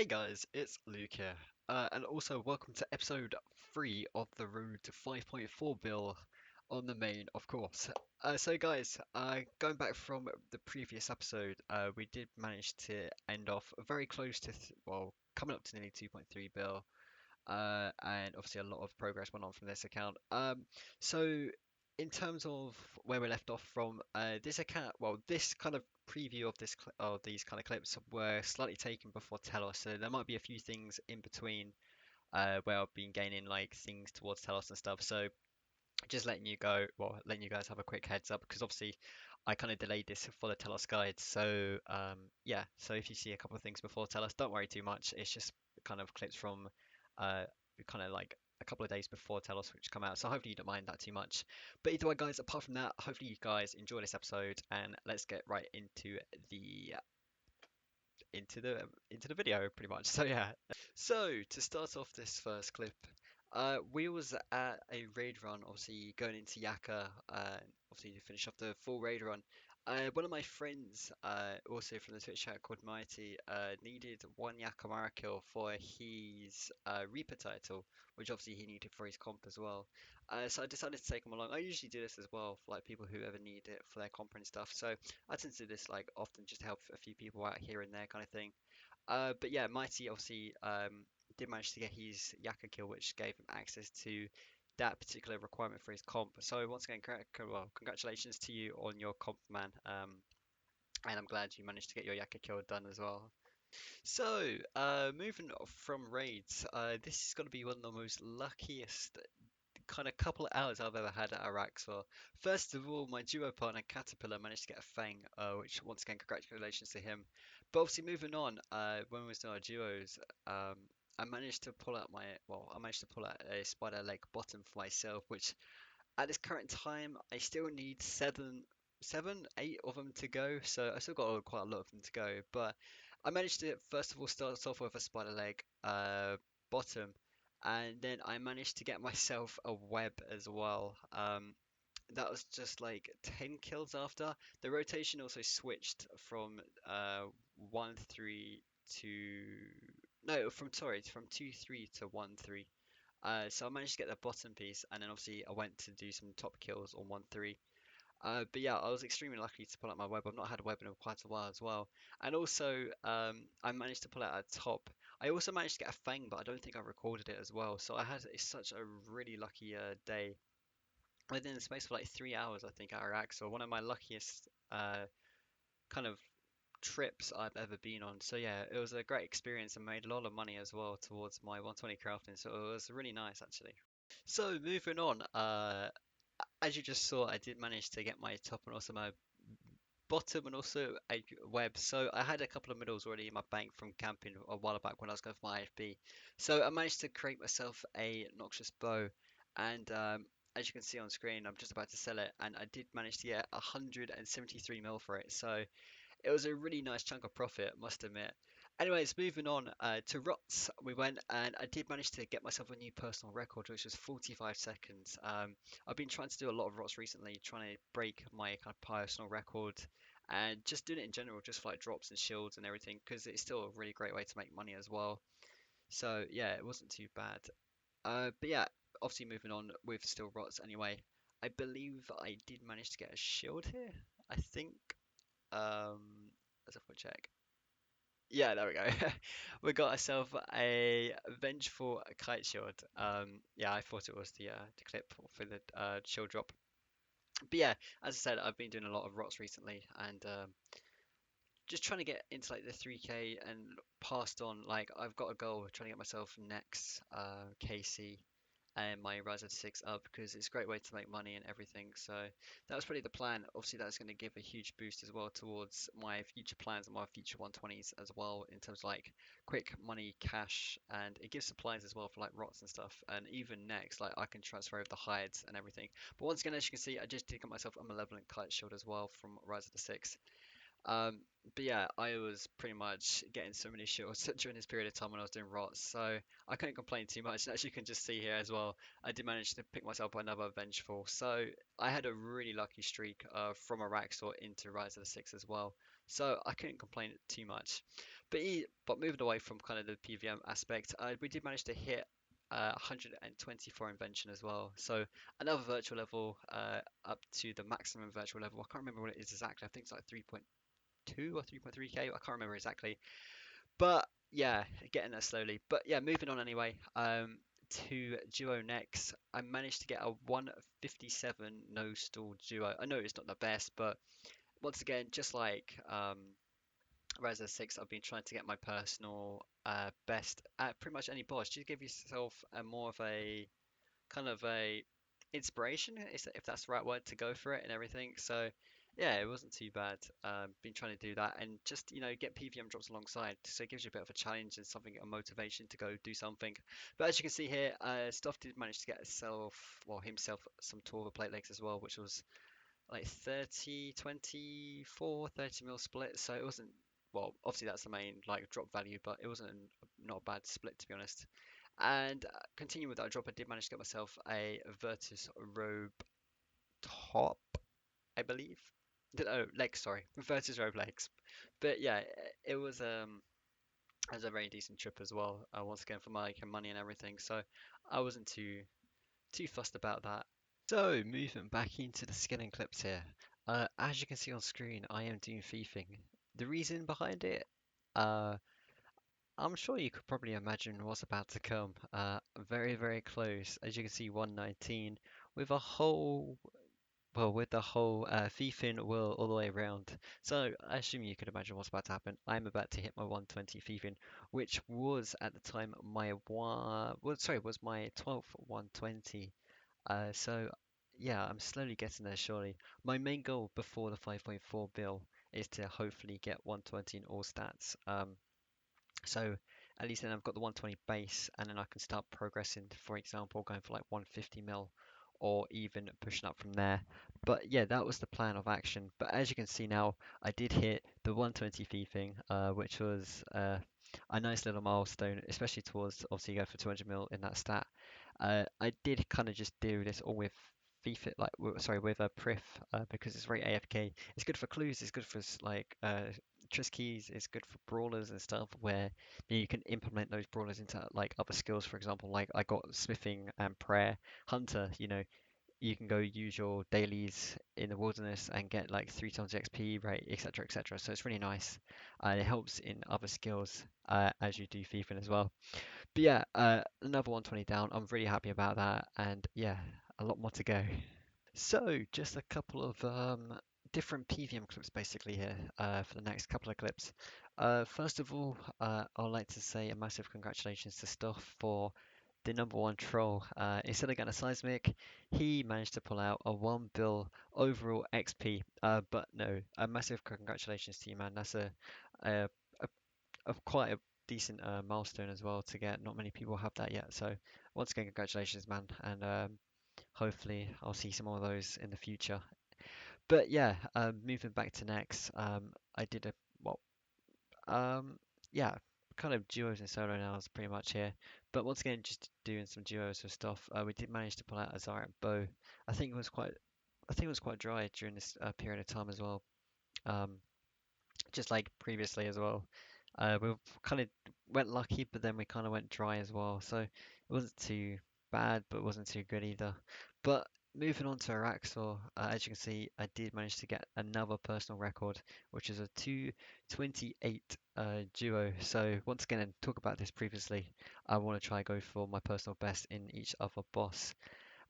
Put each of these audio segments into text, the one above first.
Hey guys, it's Luke here, and also welcome to episode 3 of the Road to 5.4 bill on the main, of course. So guys, going back from the previous episode, we did manage to end off very close to, well, coming up to nearly 2.3 bill, and obviously a lot of progress went on from this account. So in terms of where we left off from, this account, well, this kind of preview of of these kind of clips were slightly taken before Telos, so there might be a few things in between where I've been gaining like things towards Telos and stuff. So just letting you guys have a quick heads up because obviously I kind of delayed this for the Telos guide. So yeah, so if you see a couple of things before Telos, don't worry too much. It's just kind of clips from uh, kind of like a couple of days before Telos which come out. So hopefully you don't mind that too much. But either way, guys, apart from that, hopefully you guys enjoy this episode and let's get right the into the video pretty much. So yeah. So to start off this first clip, we was at a raid run, obviously going into Yaka, obviously to finish off the full raid run. One of my friends, also from the Twitch chat called Mighty, needed one Yakamara kill for his Reaper title, which obviously he needed for his comp as well. So I decided to take him along. I usually do this as well for like people who ever need it for their comp and stuff. So I tend to do this like often just to help a few people out here and there kind of thing. But yeah, Mighty obviously did manage to get his Yaka kill, which gave him access to that particular requirement for his comp. So once again, well, congratulations to you on your comp, man. And I'm glad you managed to get your Yaka kill done as well. So, moving from raids, this is going to be one of the most luckiest kind of couple of hours I've ever had at Araxxor. First of all, my duo partner Caterpillar managed to get a Fang, which once again, congratulations to him. But obviously, moving on, when we was doing our duos, I managed to pull out I managed to pull out a spider leg bottom for myself, which at this current time, I still need eight of them to go. So I still got quite a lot of them to go. But I managed to first of all start off with a spider leg bottom, and then I managed to get myself a web as well. That was just like 10 kills after. The rotation also switched from 1-3 to no, from sorry, from 2-3 to 1-3. So I managed to get the bottom piece, and then obviously I went to do some top kills on 1-3. But yeah, I was extremely lucky to pull out my web. I've not had a web in quite a while as well. And also, I managed to pull out a top. I also managed to get a fang, but I don't think I recorded it as well. So I had such a really lucky day. Within the space of like 3 hours, I think, at Araxxor, one of my luckiest kind of trips I've ever been on. So yeah, it was a great experience and made a lot of money as well towards my 120 crafting. So it was really nice actually. So moving on, as you just saw, I did manage to get my top and also my bottom and also a web. So I had a couple of medals already in my bank from camping a while back when I was going for my IFB. So I managed to create myself a noxious bow, and as you can see on screen, I'm just about to sell it, and I did manage to get 173 mil for it. So it was a really nice chunk of profit, must admit. Anyways, moving on to Rots, we went and I did manage to get myself a new personal record, which was 45 seconds. I've been trying to do a lot of Rots recently, trying to break my kind of personal record and just doing it in general, just for like drops and shields and everything, because it's still a really great way to make money as well. So yeah, it wasn't too bad. But yeah, obviously moving on with still Rots anyway. I believe I did manage to get a shield here. I think. Um, let's have a check. Yeah, there we go. We got ourselves a vengeful kite shield. Yeah, I thought it was the clip for the shield drop. But yeah, as I said, I've been doing a lot of rots recently, and just trying to get into like the 3K and passed on. Like I've got a goal of trying to get myself next KC and my Rise of 6 up because it's a great way to make money and everything. So that was probably the plan. Obviously, that's going to give a huge boost as well towards my future plans and my future 120s as well in terms of like quick money, cash, and it gives supplies as well for like rots and stuff. And even next, like I can transfer over the hides and everything. But once again, as you can see, I just did get myself a malevolent kite shield as well from Rise of the 6. Um, but yeah, I was pretty much getting so many shields during this period of time when I was doing rots, so I couldn't complain too much. And as you can just see here as well, I did manage to pick myself another Vengeful. So I had a really lucky streak from Araxxor into Rise of the Six as well. so I couldn't complain too much. But moving away from kind of the PVM aspect, we did manage to hit 124 invention as well. So another virtual level up to the maximum virtual level. I can't remember what it is exactly. I think it's like 3.2 or 3.3k. I can't remember exactly. But yeah, getting there slowly. But yeah, moving on anyway. To duo next, I managed to get a 157 no stall duo. I know it's not the best, but once again, just like Reza 6, I've been trying to get my personal best at pretty much any boss. Just give yourself a more of a kind of a inspiration, if that's the right word, to go for it and everything. So yeah, it wasn't too bad. Been trying to do that and just get PVM drops alongside, so it gives you a bit of a challenge and something, a motivation to go do something. But as you can see here, Stuff did manage to get himself some Torva plate legs as well, which was like 30, 24, 30 mil split. So it wasn't, well, obviously that's the main like drop value, but it wasn't not a bad split to be honest. And continuing with that drop, I did manage to get myself a Virtus robe top, I believe. Oh, legs, sorry, Virtus robe legs. But yeah, it was a very decent trip as well. Once again for my money and everything, so I wasn't too fussed about that. So, moving back into the skilling clips here. As you can see on screen, I am doing thieving. The reason behind it, uh, I'm sure you could probably imagine what's about to come. Very, very close. As you can see, 119 with a whole, with the whole thieving wheel all the way around. So, I assume you could imagine what's about to happen. I'm about to hit my 120 thieving, which was at the time was my 12th 120. So yeah, I'm slowly getting there surely. My main goal before the 5.4 bill is to hopefully get 120 in all stats. So at least then I've got the 120 base, and then I can start progressing, for example, going for like 150 mil or even pushing up from there. But yeah, that was the plan of action. But as you can see now, I did hit the 120 thieving, which was a nice little milestone, especially towards obviously you go for 200 mil in that stat. I did kind of just do this all with FIFA, like sorry, with a Prif, because it's very AFK. It's good for clues. It's good for like Triskies. It's good for brawlers and stuff where you can implement those brawlers into like other skills. For example, like I got smithing and prayer hunter. You can go use your dailies in the wilderness and get like 3 times XP rate, etc., etc. So it's really nice. It helps in other skills as you do FIFA as well. But yeah, another 120 down. I'm really happy about that, and yeah, a lot more to go. So, just a couple of different PVM clips basically here for the next couple of clips. First of all, I'd like to say a massive congratulations to Stuff for the number one troll. Instead of getting a seismic, he managed to pull out a 1 bill overall XP. But no, a massive congratulations to you, man. That's a, a, a quite a decent milestone as well to get. Not many people have that yet. So, once again, congratulations, man. And hopefully, I'll see some more of those in the future. But yeah, moving back to next, I did a well, um, yeah, kind of duos and solo now is pretty much here. But once again, just doing some duos of stuff. We did manage to pull out a Zarya bow. I think it was quite, I think it was quite dry during this period of time as well. Um, just like previously as well. We kind of went lucky, but then we kind of went dry as well. So it wasn't too bad, but it wasn't too good either. But moving on to Araxxor, as you can see, I did manage to get another personal record, which is a 228 duo. So once again, and talk about this previously, I want to try and go for my personal best in each other boss.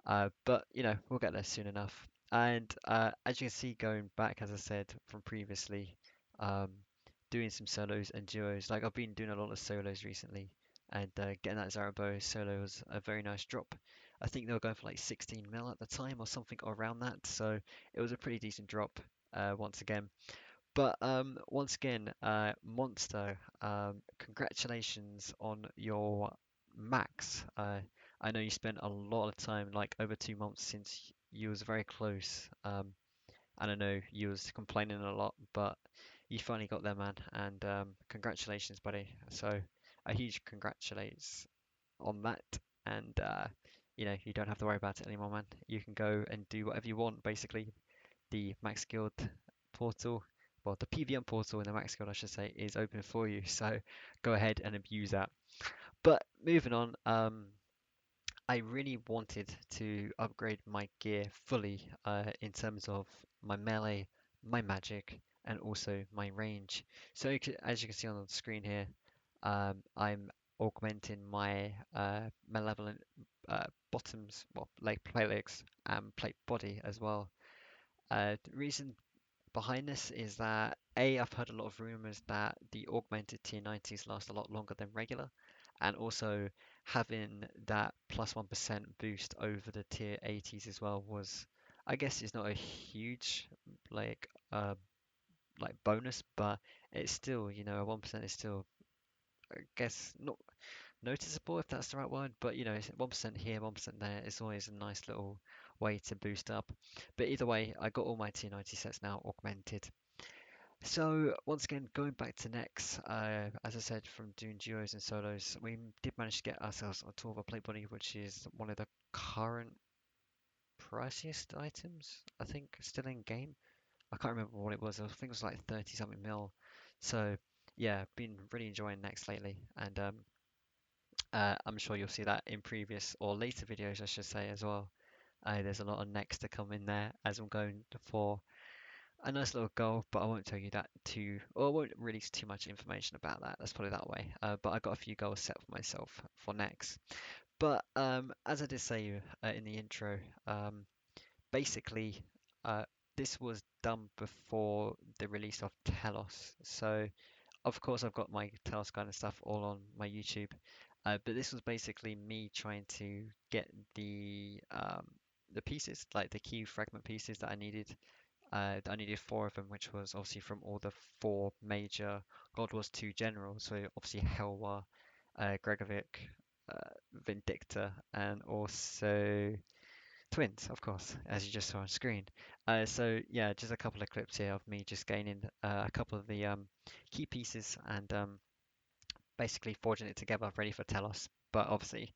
But we'll get there soon enough. And as you can see, going back, as I said from previously, um, doing some solos and duos. Like I've been doing a lot of solos recently, and getting that Zarabo solo was a very nice drop. I think they were going for like 16 mil at the time or something around that, so it was a pretty decent drop once again. But once again, Monster, congratulations on your max. I know you spent a lot of time, like over 2 months since you was very close. And I know you was complaining a lot, but you finally got there, man. And congratulations, buddy. So a huge congratulations on that. And you don't have to worry about it anymore, man. You can go and do whatever you want, basically. The Max Guild portal well, the PVM portal in the Max Guild, I should say, is open for you. So go ahead and abuse that. But moving on, I really wanted to upgrade my gear fully in terms of my melee, my magic, and also my range. So as you can see on the screen here, I'm augmenting my malevolent bottoms, well, leg, plate legs, and plate body as well. The reason behind this is that I've heard a lot of rumors that the augmented tier 90s last a lot longer than regular, and also having that plus 1% boost over the tier 80s as well was, I guess, it's not a huge like uh like bonus, but it's still, a 1% is still, I guess, not noticeable if that's the right word, but 1% here, 1% there is always a nice little way to boost up. But either way, I got all my tier 90 sets now augmented. So once again, going back to Nex, as I said, from doing duos and solos, we did manage to get ourselves a Torva plate body, which is one of the current priciest items, I think, still in game. I can't remember what it was. I think it was like 30 something mil. So yeah, been really enjoying Nex lately, and I'm sure you'll see that in previous or later videos, I should say, as well. There's a lot of Nex to come in there as I'm going for a nice little goal, but I won't tell you that too, or I won't release too much information about that. Let's put it that way. But I got a few goals set for myself for next. But as I did say in the intro, basically, uh, this was done before the release of Telos. So of course, I've got my Telos kind of stuff all on my YouTube. But this was basically me trying to get the pieces, like the key fragment pieces that I needed. I needed four of them, which was obviously from all the four major God Wars 2 generals. So obviously Helwa, Gregovic, Vindicta, and also Twins, of course, as you just saw on screen. So yeah, just a couple of clips here of me just gaining a couple of the key pieces and basically forging it together, ready for Telos. But obviously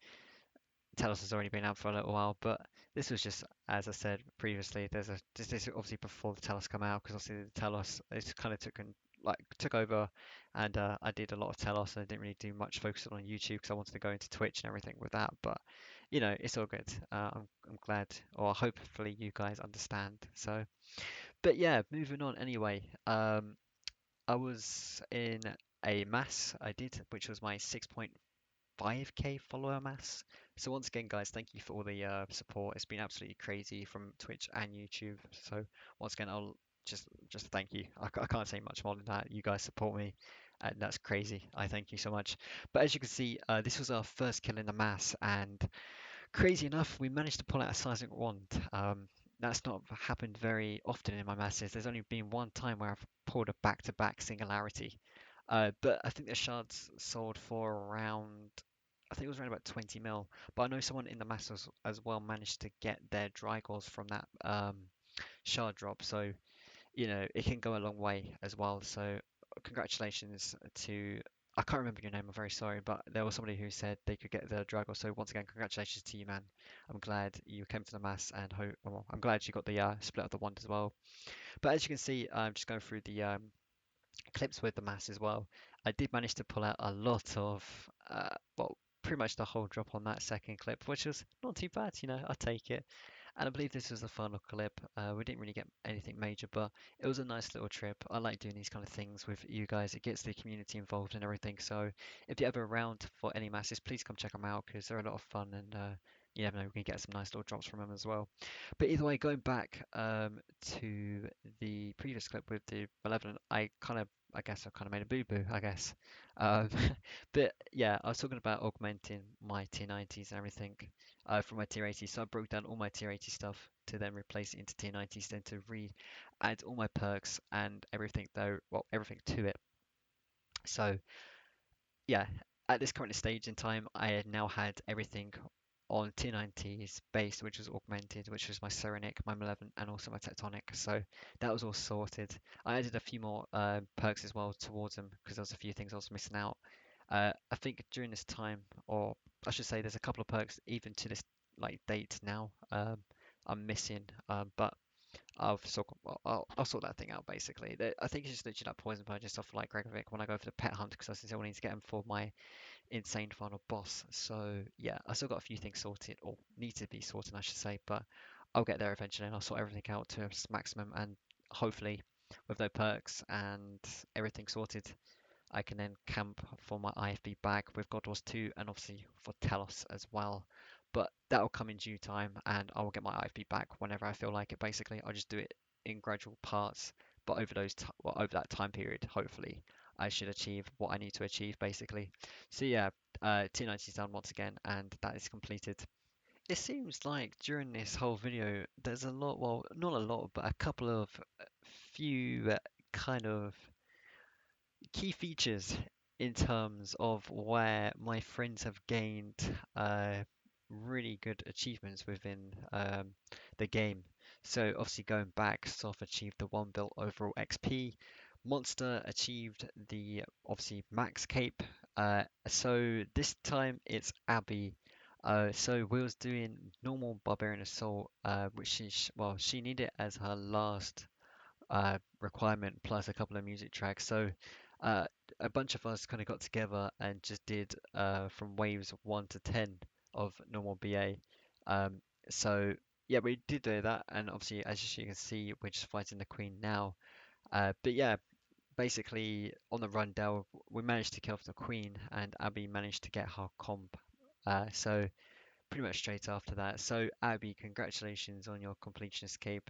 Telos has already been out for a little while, but this was just, as I said previously, there's a this is obviously before the Telos come out, because obviously the Telos it kind of took over, and I did a lot of Telos, and I didn't really do much focusing on YouTube because I wanted to go into Twitch and everything with that. But it's all good. I'm glad, or hopefully you guys understand. So, but yeah, moving on anyway. I was in a mass I did, which was my 6.5k follower mass. So once again, guys, thank you for all the support. It's been absolutely crazy from Twitch and YouTube. So once again, I'll just thank you. I can't say much more than that. You guys support me, and that's crazy. I thank you so much. But as you can see, this was our first kill in the mass, and crazy enough, we managed to pull out a seismic wand. That's not happened very often in my masses. There's only been one time where I've pulled a back-to-back singularity. But I think the shards sold for around, I think it was around about 20 mil. But I know someone in the masses as well managed to get their Drygors from that shard drop. So it can go a long way as well. So congratulations to, I can't remember your name, I'm very sorry, but there was somebody who said they could get the Drago. So once again, congratulations to you, man. I'm glad you came to the mass, and well, I'm glad you got the split of the wand as well. But as you can see, I'm just going through the clips with the mass as well. I did manage to pull out a lot of, well, pretty much the whole drop on that second clip, which was not too bad, I take it. And I believe this was the final clip. We didn't really get anything major, but it was a nice little trip. I like doing these kind of things with you guys. It gets the community involved and everything. So if you're ever around for any masses, please come check them out because they're a lot of fun, and you never know, we can get some nice little drops from them as well. But either way, going back to the previous clip with the Malevolent, I guess I kind of made a boo-boo, I guess. Um, but yeah, I was talking about augmenting my tier 90s and everything from my tier 80s. So I broke down all my tier 80 stuff to then replace it into tier 90s, then to re-add all my perks and everything though, well, everything to it. So yeah, at this current stage in time, I had now had everything on tier 90s base, which was augmented, which was my Serenic, my Malevolent, and also my Tectonic. So that was all sorted. I added a few more perks as well towards them because there was a few things I was missing out. I think during this time, or I should say, there's a couple of perks even to this like date now. I'm missing, but I'll sort that thing out basically. I think it's just literally like poison purge stuff like Gregovic when I go for the pet hunt because I still need to get him for my insane final boss. So yeah, I still got a few things sorted or need to be sorted, I should say, but I'll get there eventually and I'll sort everything out to its maximum and hopefully with no perks and everything sorted, I can then camp for my IFB bag with God Wars 2 and obviously for Telos as well. But that'll come in due time and I will get my IFB back whenever I feel like it basically. I'll just do it in gradual parts, but over that time period, hopefully I should achieve what I need to achieve basically. So yeah, T90 is done once again and that is completed. It seems like during this whole video there's a lot, well, not a lot, but a couple of few kind of key features in terms of where my friends have gained really good achievements within the game. So obviously going back, Soph achieved the 1 bill overall XP. Monster achieved the obviously max cape. So this time it's Abby. So Will's doing normal Barbarian Assault, which is, well, she needed it as her last requirement plus a couple of music tracks. So uh, a bunch of us kind of got together and just did from waves 1 to 10 of normal BA. Um, so yeah, we did do that, and obviously, as you can see, we're just fighting the Queen now. But yeah, basically on the rundown, we managed to kill off the Queen, and Abby managed to get her comp. So pretty much straight after that. So, Abby, congratulations on your completion escape.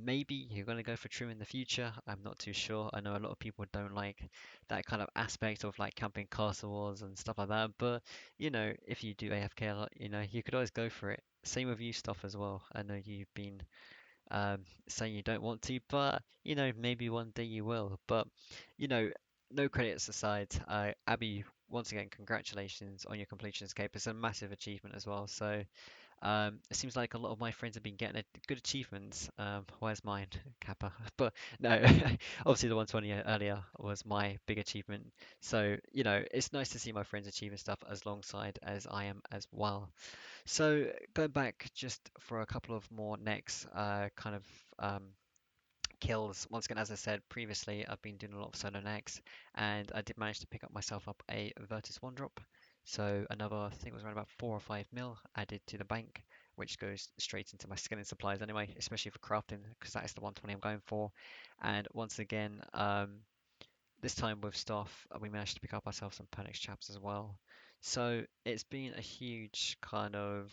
Maybe you're going to go for True in the future. I'm not too sure. I know a lot of people don't like that kind of aspect of like camping castle wars and stuff like that. But if you do AFK a lot, you could always go for it. Same with you stuff as well. I know you've been saying you don't want to, but maybe one day you will. But you know, no credits aside, Abby, once again, congratulations on your completion escape. It's a massive achievement as well. So it seems like a lot of my friends have been getting good achievements. Where's mine, Kappa? But no, obviously the 120 earlier was my big achievement. So it's nice to see my friends achieving stuff as alongside as I am as well. So going back just for a couple of more next kind of kills. Once again, as I said previously, I've been doing a lot of solo next, and I did manage to pick up myself up a Virtus one drop. So another, I think it was around about 4 or 5 mil added to the bank, which goes straight into my skilling supplies anyway, especially for crafting, because that is the 120 I'm going for. And once again, this time with stuff, we managed to pick up ourselves some Panic chaps as well. So it's been a huge kind of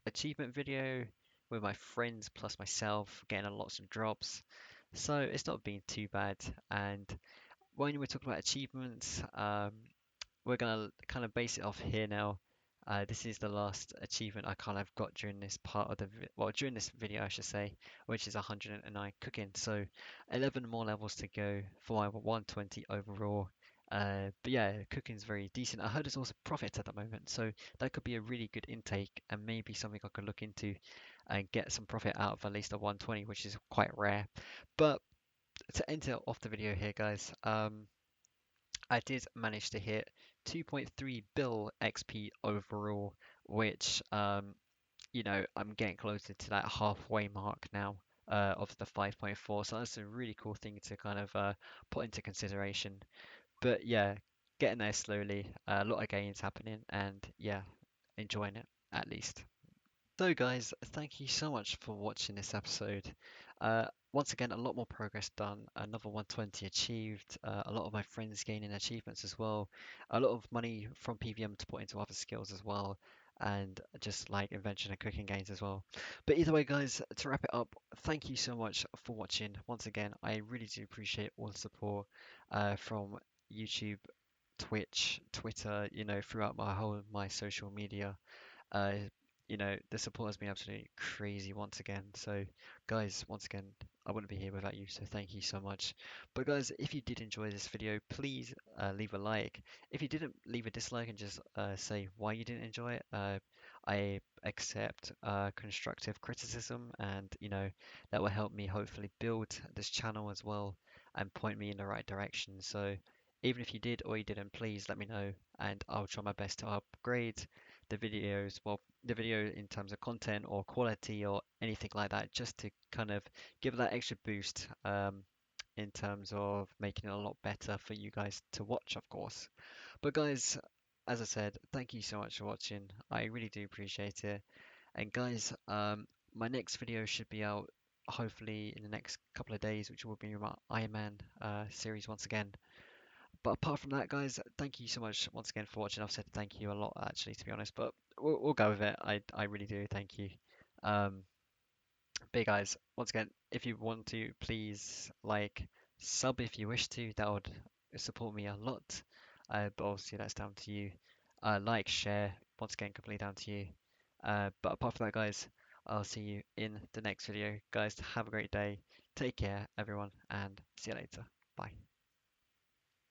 achievement video with my friends plus myself, getting a lots of drops. So it's not been too bad. And when we're talking about achievements, we're gonna kind of base it off here now. This is the last achievement I kind of got during this part of well, during this video I should say, which is 109 cooking. So 11 more levels to go for my 120 overall. But yeah, cooking's very decent. I heard there's also profit at the moment, so that could be a really good intake and maybe something I could look into and get some profit out of at least a 120, which is quite rare. But to enter off the video here, guys, I did manage to hit 2.3 bill XP overall, which I'm getting closer to that halfway mark now of the 5.4. So that's a really cool thing to kind of put into consideration. But yeah, getting there slowly, a lot of gains happening, and yeah, enjoying it at least. So, guys, thank you so much for watching this episode. Once again, a lot more progress done, another 120 achieved, a lot of my friends gaining achievements as well, a lot of money from PVM to put into other skills as well, and just like invention and cooking gains as well. But either way, guys, to wrap it up, thank you so much for watching. Once again, I really do appreciate all the support from YouTube, Twitch, Twitter, throughout my social media. Uh, the support has been absolutely crazy once again. So, guys, once again, I wouldn't be here without you. So, thank you so much. But, guys, if you did enjoy this video, please leave a like. If you didn't, leave a dislike and just say why you didn't enjoy it. I accept constructive criticism, and that will help me hopefully build this channel as well and point me in the right direction. So, even if you did or you didn't, please let me know, and I'll try my best to upgrade the videos, well, the video in terms of content or quality or anything like that, just to kind of give that extra boost in terms of making it a lot better for you guys to watch, of course. But guys, as I said, thank you so much for watching. I really do appreciate it. And guys, my next video should be out hopefully in the next couple of days, which will be about Ironman series once again. But apart from that, guys, thank you so much once again for watching. I've said thank you a lot actually, to be honest, but we'll go with it. I really do. Thank you. Um, but guys, once again, if you want to, please like, sub if you wish to. That would support me a lot. But obviously that's down to you. Like, share, once again, completely down to you. But apart from that, guys, I'll see you in the next video. Guys, have a great day. Take care, everyone, and see you later. Bye.